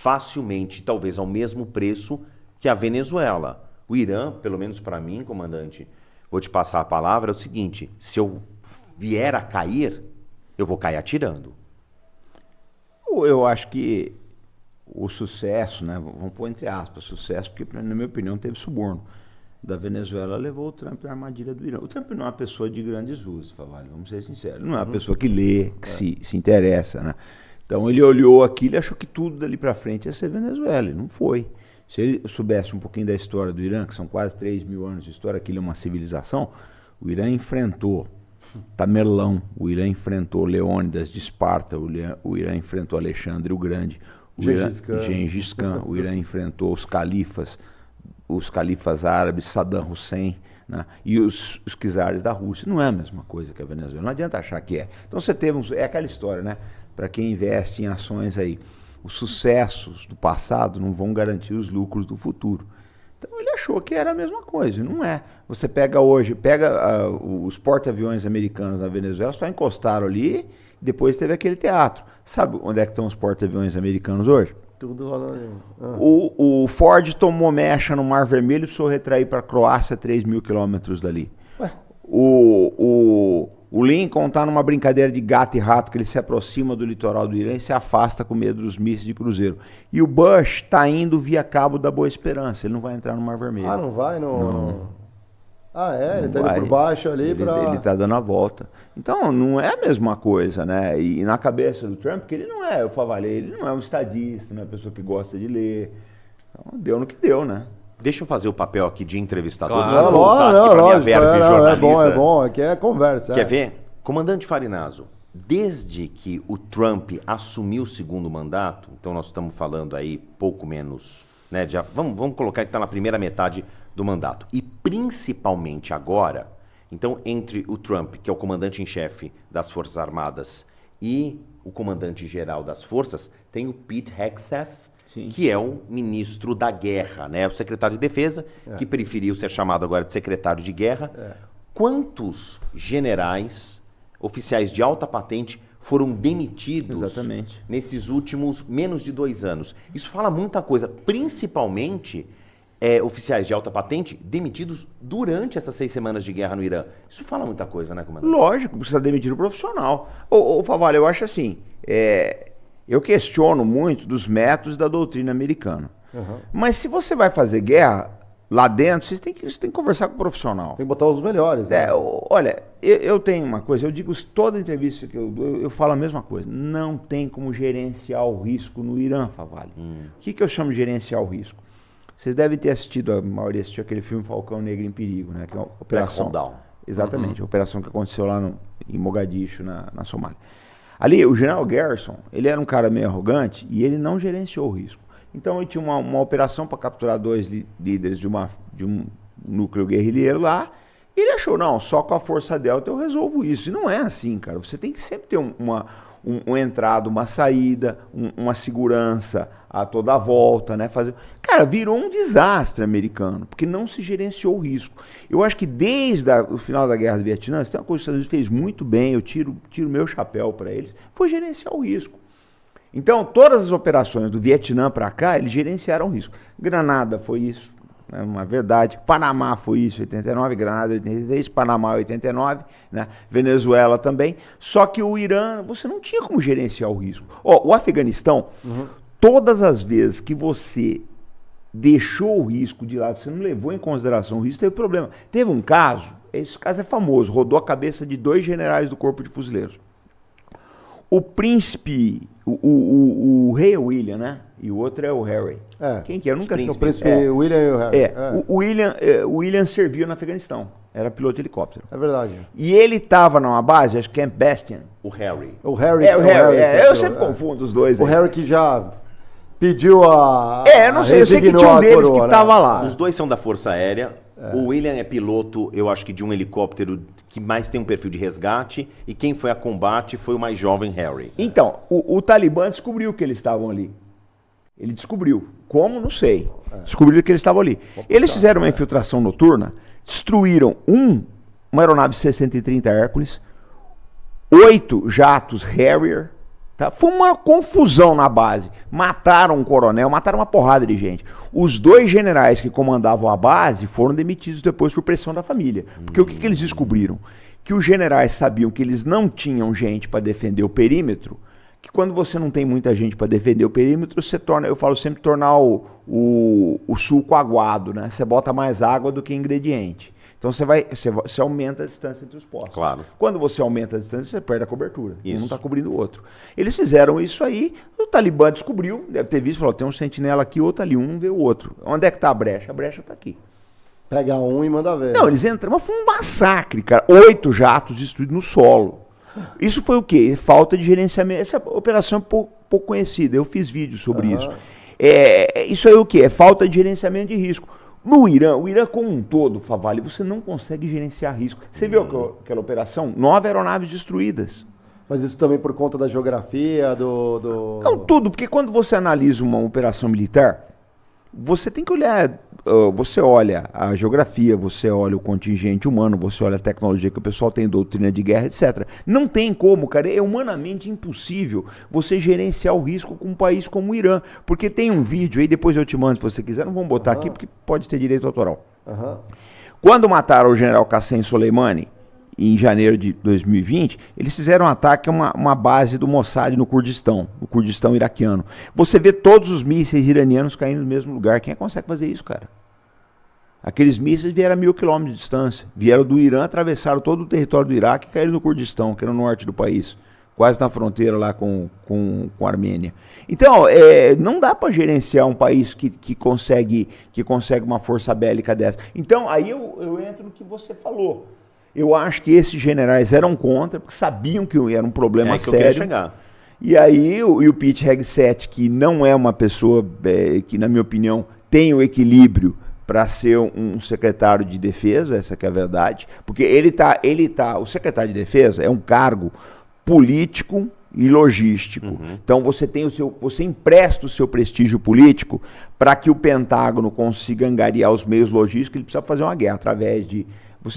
facilmente, talvez ao mesmo preço que a Venezuela. O Irã, pelo menos para mim, comandante, vou te passar a palavra, é o seguinte, se eu vier a cair, eu vou cair atirando. Eu acho que o sucesso, né, vamos pôr entre aspas, sucesso, porque na minha opinião teve suborno da Venezuela, levou o Trump à armadilha do Irã. O Trump não é uma pessoa de grandes luzes, vamos ser sinceros, não é uma pessoa que lê, que se interessa, né? Então ele olhou aquilo e achou que tudo dali para frente ia ser Venezuela, e não foi. Se ele soubesse um pouquinho da história do Irã, que são quase 3 mil anos de história, aquilo é uma civilização, o Irã enfrentou Tamerlão, o Irã enfrentou Leônidas de Esparta, o Irã enfrentou Alexandre o Grande, Gengis Khan, o Irã enfrentou os califas árabes, Saddam Hussein, né, e os czares da Rússia. Não é a mesma coisa que a Venezuela, não adianta achar que é. Então você teve, é aquela história, né, para quem investe em ações aí, os sucessos do passado não vão garantir os lucros do futuro. Então ele achou que era a mesma coisa, e não é. Você pega hoje, os porta-aviões americanos na Venezuela, só encostaram ali, e depois teve aquele teatro. Sabe onde é que estão os porta-aviões americanos hoje? Tudo lá O Ford tomou mecha no Mar Vermelho e precisou retrair para a Croácia 3 mil quilômetros dali. Ué. O Lincoln está numa brincadeira de gato e rato, que ele se aproxima do litoral do Irã e se afasta com medo dos mísseis de cruzeiro. E o Bush está indo via Cabo da Boa Esperança, ele não vai entrar no Mar Vermelho. Ah, não vai? Não. Ah, ele Não está indo por baixo ali Ele está dando a volta. Então, não é a mesma coisa, né? E na cabeça do Trump, que ele não é, eu falei, ele não é um estadista, não é uma pessoa que gosta de ler. Então, deu no que deu, né? Deixa eu fazer o papel aqui de entrevistador. Claro. Lógico, é bom, aqui é conversa. Quer ver? Comandante Farinazo, desde que o Trump assumiu o segundo mandato, então nós estamos falando aí pouco menos, né? Vamos colocar que está na primeira metade do mandato. E principalmente agora, então entre o Trump, que é o comandante em chefe das Forças Armadas, e o comandante-geral das forças, tem o Pete Hegseth, Sim. que é o ministro da guerra, né? O secretário de defesa, que preferiu ser chamado agora de secretário de guerra. Quantos generais, oficiais de alta patente, foram demitidos Exatamente. nesses últimos menos de 2 anos? Isso fala muita coisa, principalmente oficiais de alta patente demitidos durante essas 6 semanas de guerra no Irã. Isso fala muita coisa, né, comandante? Lógico, precisa demitir o profissional. Ô Favalli, eu acho assim, eu questiono muito dos métodos da doutrina americana. Mas se você vai fazer guerra lá dentro, você tem que conversar com o profissional. Tem que botar os melhores. Né? Olha, eu tenho uma coisa, eu digo toda entrevista que eu dou, eu falo a mesma coisa. Não tem como gerenciar o risco no Irã, Favalli. O que eu chamo de gerenciar o risco? Vocês devem ter assistido, a maioria assistiu aquele filme Falcão Negro em Perigo, né? Que é uma operação. Down. Exatamente, a operação que aconteceu lá em Mogadishu, na Somália. Ali, o general Garrison, ele era um cara meio arrogante e ele não gerenciou o risco. Então, ele tinha uma operação para capturar 2 líderes de um núcleo guerrilheiro lá, e ele achou, não, só com a Força Delta eu resolvo isso. E não é assim, cara. Você tem que sempre ter uma entrada, uma saída, uma segurança a toda a volta, né? Cara, virou um desastre americano, porque não se gerenciou o risco. Eu acho que desde o final da Guerra do Vietnã, se tem uma coisa que os Estados Unidos fez muito bem, eu tiro meu chapéu para eles, foi gerenciar o risco. Então, todas as operações do Vietnã para cá, eles gerenciaram o risco. Granada foi isso, é uma verdade. Panamá foi isso, 89, Granada 83, Panamá 89, né? Venezuela também. Só que o Irã, você não tinha como gerenciar o risco. O Afeganistão, todas as vezes que você deixou o risco de lado, você não levou em consideração o risco, teve problema. Teve um caso, esse caso é famoso, rodou a cabeça de 2 generais do Corpo de Fuzileiros. O príncipe, o rei é o William, né? E o outro é o Harry. Quem que é? Eu nunca sei. O príncipe William e o Harry. O William serviu no Afeganistão. Era piloto de helicóptero. É verdade. E ele estava numa base, acho que Camp Bastion. O Harry. O Harry. Eu sempre confundo os dois. O Harry que já pediu eu não sei, eu sei que tinha um deles que estava lá. Os dois são da Força Aérea. O William é piloto, eu acho que de um helicóptero que mais tem um perfil de resgate, e quem foi a combate foi o mais jovem Harry. Então, o Talibã descobriu que eles estavam ali. Ele descobriu. Como? Não sei. Descobriram que eles estavam ali. Eles fizeram uma infiltração noturna, destruíram uma aeronave C-130 Hércules, 8 jatos Harrier, Tá? Foi uma confusão na base. Mataram um coronel, mataram uma porrada de gente. Os 2 generais que comandavam a base foram demitidos depois por pressão da família. Porque o que eles descobriram? Que os generais sabiam que eles não tinham gente para defender o perímetro, que quando você não tem muita gente para defender o perímetro, você torna, eu falo sempre, tornar o suco aguado, né? Você bota mais água do que ingrediente. Então você aumenta a distância entre os postos. Claro. Quando você aumenta a distância, você perde a cobertura. Um não está cobrindo o outro. Eles fizeram isso aí, o Talibã descobriu, deve ter visto, falou, tem um sentinela aqui, outro ali, um não vê o outro. Onde é que está a brecha? A brecha está aqui. Pega um e manda ver. Não, eles entram, mas foi um massacre, cara. 8 jatos destruídos no solo. Isso foi o quê? Falta de gerenciamento. Essa operação é pouco conhecida, eu fiz vídeo sobre isso. Isso aí é o quê? É falta de gerenciamento de risco. No Irã, o Irã como um todo, Favale, você não consegue gerenciar risco. Você viu aquela operação? 9 aeronaves destruídas. Mas isso também por conta da geografia, Não, tudo, porque quando você analisa uma operação militar, você tem que olhar, você olha a geografia, você olha o contingente humano, você olha a tecnologia que o pessoal tem, doutrina de guerra, etc. Não tem como, cara, é humanamente impossível você gerenciar o risco com um país como o Irã. Porque tem um vídeo aí, depois eu te mando se você quiser, não vamos botar aqui porque pode ter direito autoral. Quando mataram o general Qassem Soleimani, em janeiro de 2020, eles fizeram um ataque a uma base do Mossad no Kurdistão iraquiano. Você vê todos os mísseis iranianos caindo no mesmo lugar. Quem consegue fazer isso, cara? Aqueles mísseis vieram a 1000 quilômetros de distância. Vieram do Irã, atravessaram todo o território do Iraque e caíram no Kurdistão, que era no norte do país. Quase na fronteira lá com a Armênia. Então, não dá para gerenciar um país que consegue uma força bélica dessa. Então, aí eu entro no que você falou. Eu acho que esses generais eram contra, porque sabiam que era um problema sério. Eu queria chegar. E aí o Pete Hegseth, que não é uma pessoa que, na minha opinião, tem o equilíbrio para ser um secretário de defesa, essa que é a verdade, porque o secretário de defesa é um cargo político e logístico. Então você empresta o seu prestígio político para que o Pentágono consiga angariar os meios logísticos. Ele precisa fazer uma guerra através de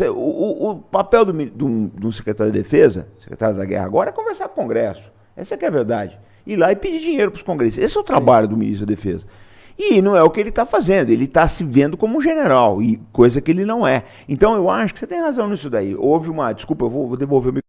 o papel de um secretário de defesa, secretário da guerra agora, é conversar com o Congresso. Essa que é a verdade. Ir lá e pedir dinheiro para os congressistas. Esse é o trabalho do ministro da Defesa. E não é o que ele está fazendo. Ele está se vendo como um general, e coisa que ele não é. Então eu acho que você tem razão nisso daí. Houve desculpa, eu vou devolver o microfone.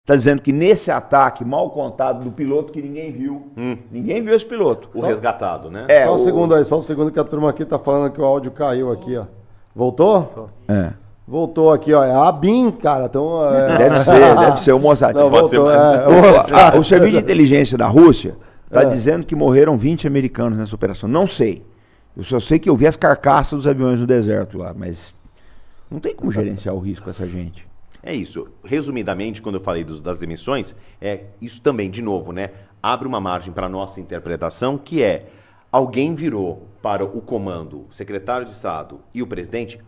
Está dizendo que nesse ataque mal contado do piloto que ninguém viu, ninguém viu esse piloto. O resgatado, né? Só um segundo que a turma aqui está falando que o áudio caiu aqui, ó. Voltou? Voltou aqui, ó. É a BIM, cara. Então, deve ser o Mossad. Não, voltou, o serviço de inteligência da Rússia está dizendo que morreram 20 americanos nessa operação. Não sei. Eu só sei que eu vi as carcaças dos aviões no deserto lá, mas não tem como gerenciar o risco com essa gente. É isso. Resumidamente, quando eu falei das demissões, isso também, de novo, né, abre uma margem para a nossa interpretação, que alguém virou para o comando, o secretário de Estado e o presidente,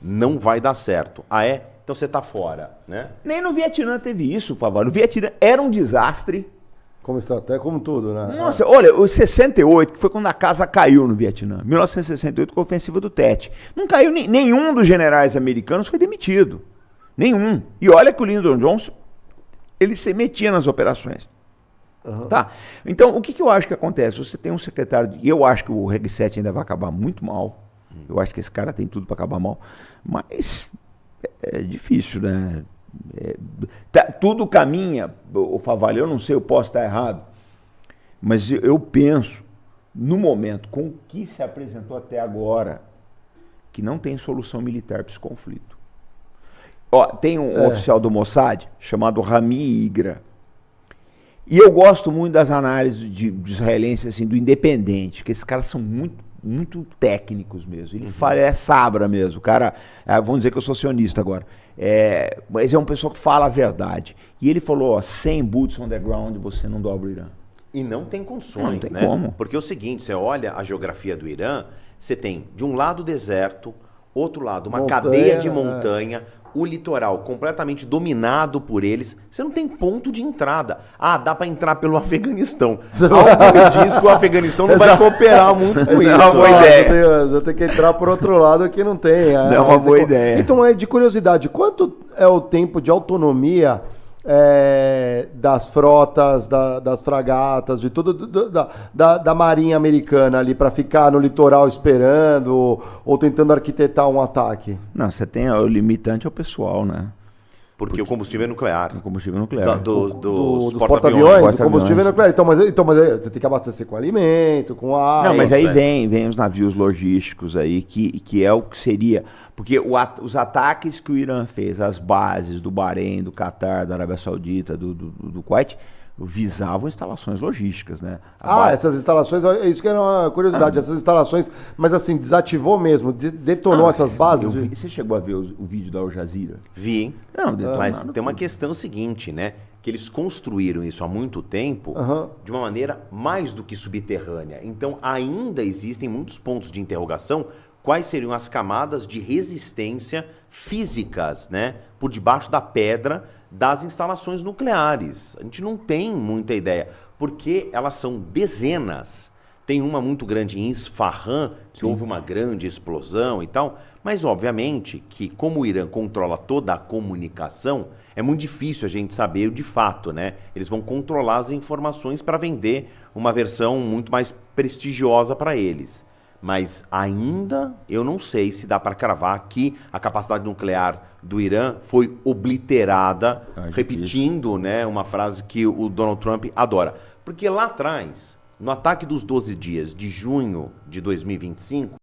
não vai dar certo. Ah, é? Então você está fora, né? Nem no Vietnã teve isso, Favaro. No Vietnã era um desastre. Como estratégia, como tudo, né? Nossa, olha, o 68, que foi quando a casa caiu no Vietnã, 1968 com a ofensiva do Tet. Não caiu, nenhum dos generais americanos foi demitido. Nenhum. E olha que o Lyndon Johnson, ele se metia nas operações. Tá? Então, o que eu acho que acontece? Você tem um secretário, e eu acho que o Hegseth ainda vai acabar muito mal. Eu acho que esse cara tem tudo para acabar mal. Mas é difícil, né? Tudo caminha, o Favalli, eu não sei, eu posso estar errado, mas eu penso no momento, com o que se apresentou até agora, que não tem solução militar para esse conflito. Ó, tem um oficial do Mossad chamado Rami Igra. E eu gosto muito das análises de israelenses, assim, do Independente, que esses caras são muito técnicos mesmo. Ele fala, é sabra mesmo. O cara, vamos dizer que eu sou sionista agora. Mas é uma pessoa que fala a verdade. E ele falou, ó, sem boots on the ground você não dobra o Irã. E não tem condições, não tem né? como. Porque é o seguinte, você olha a geografia do Irã, você tem de um lado deserto, outro lado uma cadeia de montanha, o litoral completamente dominado por eles, você não tem ponto de entrada. Ah, dá para entrar pelo Afeganistão. Algo me diz que o Afeganistão não vai cooperar muito com isso. É uma boa ideia. Você tem que entrar por outro lado que não tem. Não é uma boa ideia. Então, de curiosidade, quanto é o tempo de autonomia das frotas, das fragatas, de tudo, da marinha americana ali para ficar no litoral esperando ou tentando arquitetar um ataque? Não, você tem o limitante ao pessoal, né? Porque o combustível é nuclear. O combustível nuclear. Dos porta-aviões, o combustível é nuclear. Então, mas você tem que abastecer com alimento, com ar. Não, mas aí vem os navios logísticos aí, que é o que seria... Porque os ataques que o Irã fez, as bases do Bahrein, do Catar, da Arábia Saudita, do Kuwait, visavam instalações logísticas, né? Essas instalações, isso que era uma curiosidade, essas instalações, mas assim, desativou mesmo, detonou essas bases? Você chegou a ver o vídeo da Al Jazeera? Vi. Não, mas tem uma questão seguinte, né? Que eles construíram isso há muito tempo de uma maneira mais do que subterrânea. Então, ainda existem muitos pontos de interrogação. Quais seriam as camadas de resistência físicas, né, por debaixo da pedra das instalações nucleares? A gente não tem muita ideia, porque elas são dezenas. Tem uma muito grande em Isfahan, que houve uma grande explosão e tal, mas obviamente que como o Irã controla toda a comunicação, é muito difícil a gente saber de fato, né? Eles vão controlar as informações para vender uma versão muito mais prestigiosa para eles. Mas ainda eu não sei se dá para cravar que a capacidade nuclear do Irã foi obliterada, repetindo, né, uma frase que o Donald Trump adora. Porque lá atrás, no ataque dos 12 dias de junho de 2025,